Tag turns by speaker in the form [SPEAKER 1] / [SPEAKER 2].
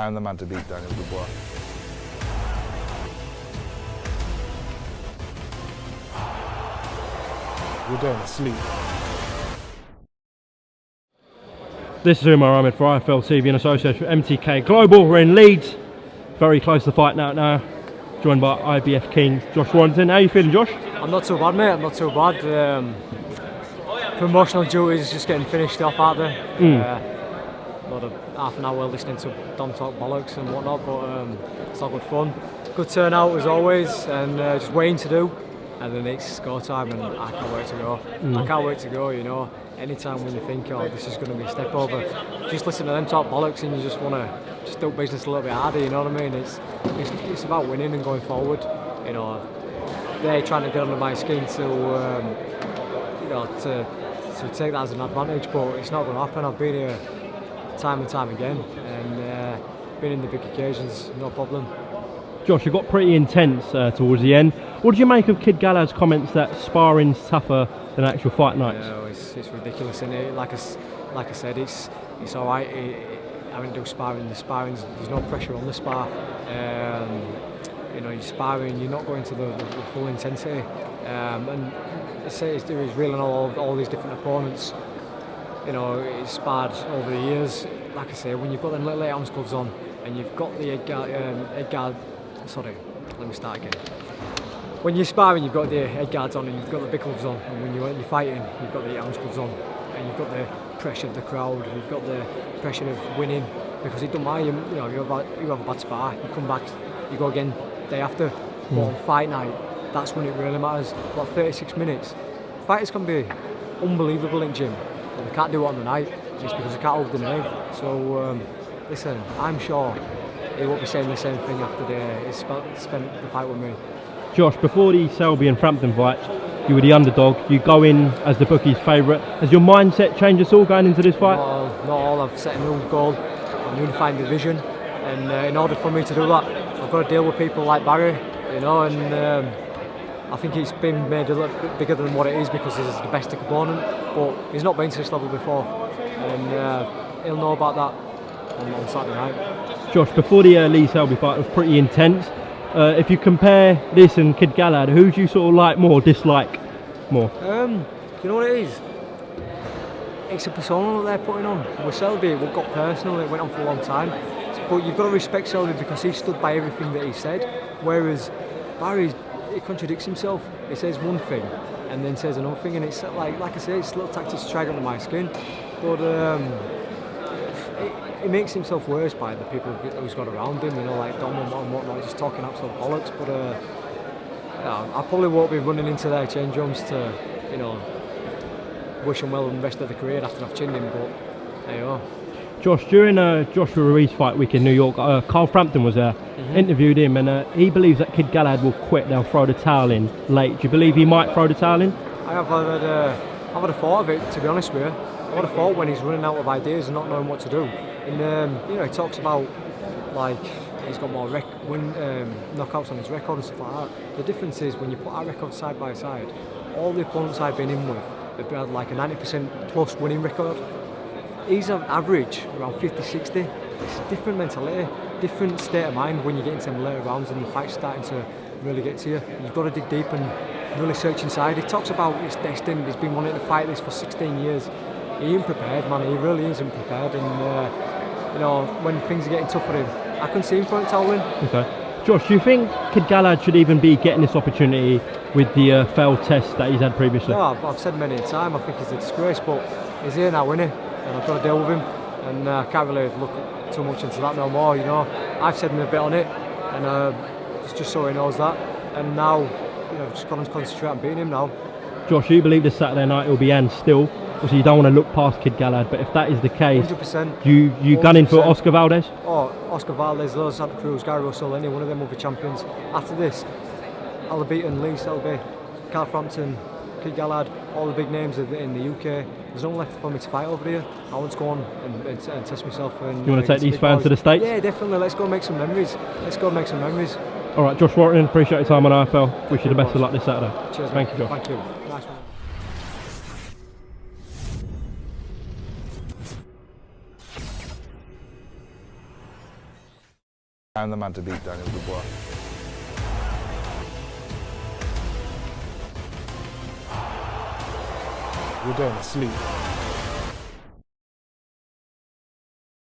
[SPEAKER 1] I'm the man to beat, Daniel Dubois.
[SPEAKER 2] You're going to sleep.
[SPEAKER 3] This is UMAR AHMED for IFL TV in association with MTK Global. We're in Leeds, very close to the fight now. Joined by IBF King Josh Warrington. How are you feeling, Josh?
[SPEAKER 4] I'm not too bad, mate. I'm not too bad. Promotional duties just getting finished off out there. About half an hour listening to Dom talk bollocks and whatnot, but it's all good fun. Good turnout as always, and just waiting to do. And then it's score time, and I can't wait to go. I can't wait to go. You know, anytime when you think, oh, this is going to be a step over, just listen to them talk bollocks, and you just want to just do business a little bit harder. You know what I mean? It's about winning and going forward. You know, they're trying to get under my skin to you know, to take that as an advantage, but it's not going to happen. I've been here time and time again, and been in the big occasions, no problem.
[SPEAKER 3] Josh, you got pretty intense towards the end. What did you make of Kid Galahad's comments that sparring's tougher than actual fight nights?
[SPEAKER 4] No, it's ridiculous, isn't it? Like I said, it's all right. Having to do sparring, there's no pressure on the spar. You know, you're sparring, you're not going to the full intensity. And he's reeling all these different opponents. You know, he's sparred over the years. Like I say, when you've got them little 8-ounce gloves on, and you've got the head guard. Sorry, let me start again. When you're sparring, you've got the head guards on and you've got the big gloves on, and when you're fighting, you've got the 8-ounce gloves on, and you've got the pressure of the crowd, you've got the pressure of winning, because it don't matter. You know, you have a bad spar, you come back, you go again day after. But on fight night, that's when it really matters. About 36 minutes. Fighters can be unbelievable in gym, but they can't do it on the night. It's because they can't hold the nerve. So listen, I'm sure he won't be saying the same thing after he's spent the fight with me.
[SPEAKER 3] Josh, before the Selby and Frampton fights, you were the underdog. You go in as the bookie's favourite. Has your mindset changed at all going into this fight?
[SPEAKER 4] Not all. I've set a new goal, a unified division, and in order for me to do that, I've got to deal with people like Barry, you know, and I think it's been made a little bit bigger than what it is because he's the best opponent, but he's not been to this level before, and he'll know about that on Saturday night.
[SPEAKER 3] Josh, before the Lee Selby fight, it was pretty intense. If you compare this and Kid Galahad, who do you sort of like more, dislike more?
[SPEAKER 4] You know what it is? It's a persona that they're putting on. With Selby, it got personal, it went on for a long time. But you've got to respect Selby because he stood by everything that he said. Whereas Barry, he contradicts himself. He says one thing and then says another thing, and it's like I say, it's little tactics to try to get under my skin. But it makes himself worse by the people who's got around him, you know, like Dom and whatnot, just talking absolute bollocks. But I probably won't be running into their change rooms to, you know, wish him well in the rest of the career after I've chinned him. But there you are. Josh,
[SPEAKER 3] during Joshua Ruiz fight week in New York, Carl Frampton was there, interviewed him, and he believes that Kid Galahad will quit, they'll throw the towel in late. Do you believe he might throw the towel in?
[SPEAKER 4] I've had a thought of it, to be honest with you. I've had a thought when he's running out of ideas and not knowing what to do. And you know, he talks about like he's got more knockouts on his record and stuff like that. The difference is when you put our records side by side, all the opponents I've been in with have had like a 90% plus winning record. He's on average around 50-60. It's a different mentality, different state of mind when you get into them later rounds and the fight's starting to really get to you. You've got to dig deep and really search inside. He talks about he's destined, he's been wanting to fight this for 16 years. He ain't prepared, man, he really isn't prepared, and you know, when things are getting tough for him, I can see him throwing a towel in.
[SPEAKER 3] Okay. Josh, do you think Kid Galahad should even be getting this opportunity with the failed test that he's had previously?
[SPEAKER 4] No, I've said many a time, I think he's a disgrace, but he's here now, isn't he? And I've got to deal with him, and I can't really look too much into that no more, you know. I've said him a bit on it, and it's just so he knows that, and now, you know, just got to concentrate on beating him now.
[SPEAKER 3] Josh, you believe this Saturday night will be Anne still? Obviously you don't want to look past Kid Galahad, but if that is the case,
[SPEAKER 4] 100%.
[SPEAKER 3] You gun in for Oscar Valdez?
[SPEAKER 4] Oh, Oscar Valdez, Los Santa Cruz, Gary Russell, any one of them will be champions. After this, I'll have beaten Lee Selby, Carl Frampton, Kid Galahad, all the big names in the UK. There's no one left for me to fight over here. I want to go on and test myself. And
[SPEAKER 3] you want to take these fans to the States?
[SPEAKER 4] Yeah, definitely. Let's go make some memories.
[SPEAKER 3] All right, Josh Warrington, appreciate your time on IFL. Wish you the best of luck this Saturday.
[SPEAKER 4] Cheers,
[SPEAKER 3] Thank you, Josh.
[SPEAKER 4] Thank you. Nice one.
[SPEAKER 1] I'm the man to beat, Daniel Dubois.
[SPEAKER 2] You're going to sleep.